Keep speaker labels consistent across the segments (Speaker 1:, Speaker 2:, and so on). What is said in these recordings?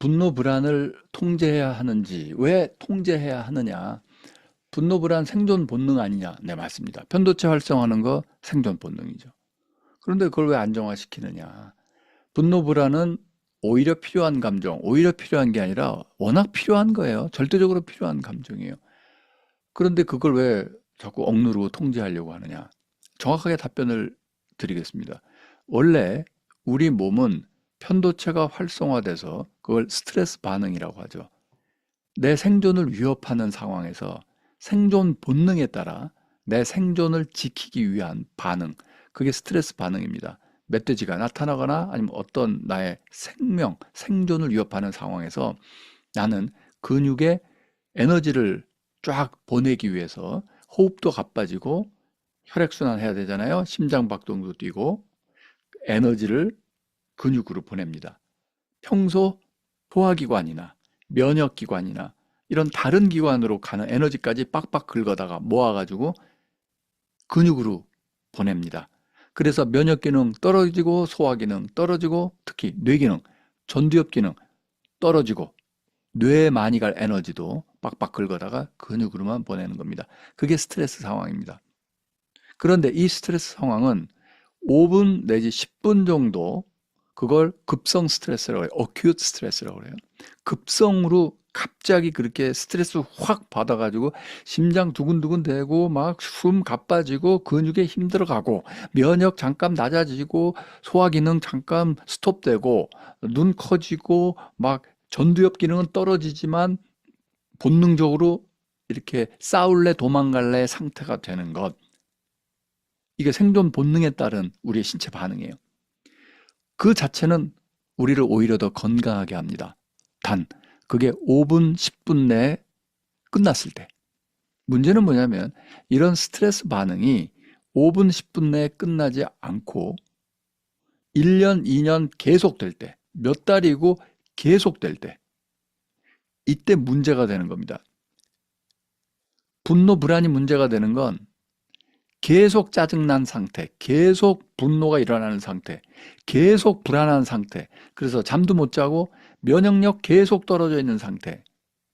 Speaker 1: 분노 불안을 통제해야 하는지, 왜 통제해야 하느냐? 분노 불안 생존 본능 아니냐? 네, 맞습니다. 편도체 활성화하는 거 생존 본능이죠. 그런데 그걸 왜 안정화시키느냐? 분노 불안은 오히려 필요한 감정, 오히려 필요한 게 아니라 워낙 필요한 거예요. 절대적으로 필요한 감정이에요. 그런데 그걸 왜 자꾸 억누르고 통제하려고 하느냐? 정확하게 답변을 드리겠습니다. 원래 우리 몸은 편도체가 활성화돼서 그걸 스트레스 반응이라고 하죠. 내 생존을 위협하는 상황에서 생존 본능에 따라 내 생존을 지키기 위한 반응, 그게 스트레스 반응입니다. 멧돼지가 나타나거나 아니면 어떤 나의 생명, 생존을 위협하는 상황에서 나는 근육에 에너지를 쫙 보내기 위해서 호흡도 가빠지고 혈액순환 해야 되잖아요. 심장박동도 뛰고 에너지를 근육으로 보냅니다. 평소 소화기관이나 면역기관이나 이런 다른 기관으로 가는 에너지까지 빡빡 긁어다가 모아가지고 근육으로 보냅니다. 그래서 면역기능 떨어지고 소화기능 떨어지고 특히 뇌기능, 전두엽기능 떨어지고 뇌에 많이 갈 에너지도 빡빡 긁어다가 근육으로만 보내는 겁니다. 그게 스트레스 상황입니다. 그런데 이 스트레스 상황은 5분 내지 10분 정도 그걸 급성 스트레스라고 해요. 어큐트 스트레스라고 그래요. 급성으로 갑자기 그렇게 스트레스 확 받아가지고 심장 두근두근 되고 막 숨 가빠지고 근육에 힘들어가고 면역 잠깐 낮아지고 소화 기능 잠깐 스톱되고 눈 커지고 막 전두엽 기능은 떨어지지만 본능적으로 이렇게 싸울래 도망갈래 상태가 되는 것. 이게 생존 본능에 따른 우리의 신체 반응이에요. 그 자체는 우리를 오히려 더 건강하게 합니다. 단, 그게 5분, 10분 내에 끝났을 때. 문제는 뭐냐면 이런 스트레스 반응이 5분, 10분 내에 끝나지 않고 1년, 2년 계속될 때, 몇 달이고 계속될 때, 이때 문제가 되는 겁니다. 분노, 불안이 문제가 되는 건 계속 짜증난 상태, 계속 분노가 일어나는 상태, 계속 불안한 상태, 그래서 잠도 못 자고 면역력 계속 떨어져 있는 상태,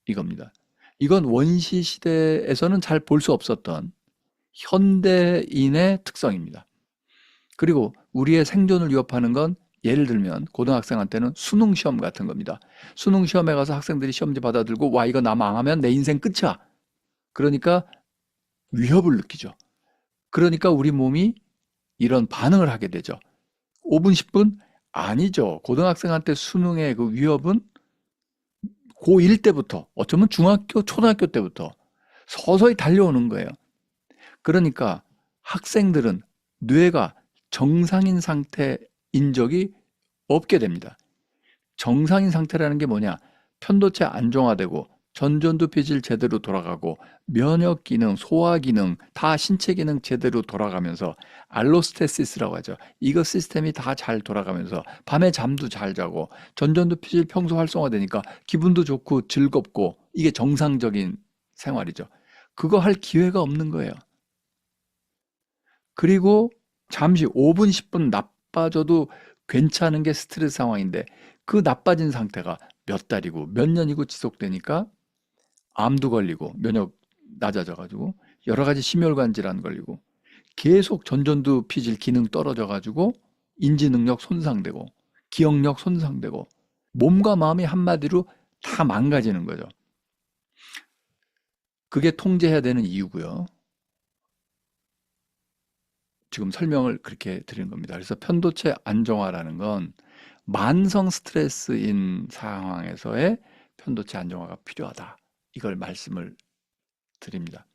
Speaker 1: 이겁니다. 이건 원시 시대에서는 잘 볼 수 없었던 현대인의 특성입니다. 그리고 우리의 생존을 위협하는 건 예를 들면 고등학생한테는 수능 시험 같은 겁니다. 수능 시험에 가서 학생들이 시험지 받아들고 와 이거 나 망하면 내 인생 끝이야. 그러니까 위협을 느끼죠. 그러니까 우리 몸이 이런 반응을 하게 되죠. 5분, 10분? 아니죠. 고등학생한테 수능의 그 위협은 고1 때부터, 어쩌면 중학교, 초등학교 때부터 서서히 달려오는 거예요. 그러니까 학생들은 뇌가 정상인 상태인 적이 없게 됩니다. 정상인 상태라는 게 뭐냐? 편도체 안정화되고 전전두 피질 제대로 돌아가고 면역 기능, 소화 기능, 다 신체 기능 제대로 돌아가면서 알로스테시스라고 하죠. 이거 시스템이 다 잘 돌아가면서 밤에 잠도 잘 자고 전전두 피질 평소 활성화되니까 기분도 좋고 즐겁고 이게 정상적인 생활이죠. 그거 할 기회가 없는 거예요. 그리고 잠시 5분, 10분 나빠져도 괜찮은 게 스트레스 상황인데 그 나빠진 상태가 몇 달이고 몇 년이고 지속되니까 암도 걸리고 면역 낮아져가지고 여러 가지 심혈관 질환 걸리고 계속 전전두 피질 기능 떨어져가지고 인지 능력 손상되고 기억력 손상되고 몸과 마음이 한마디로 다 망가지는 거죠. 그게 통제해야 되는 이유고요. 지금 설명을 그렇게 드리는 겁니다. 그래서 편도체 안정화라는 건 만성 스트레스인 상황에서의 편도체 안정화가 필요하다. 이걸 말씀을 드립니다.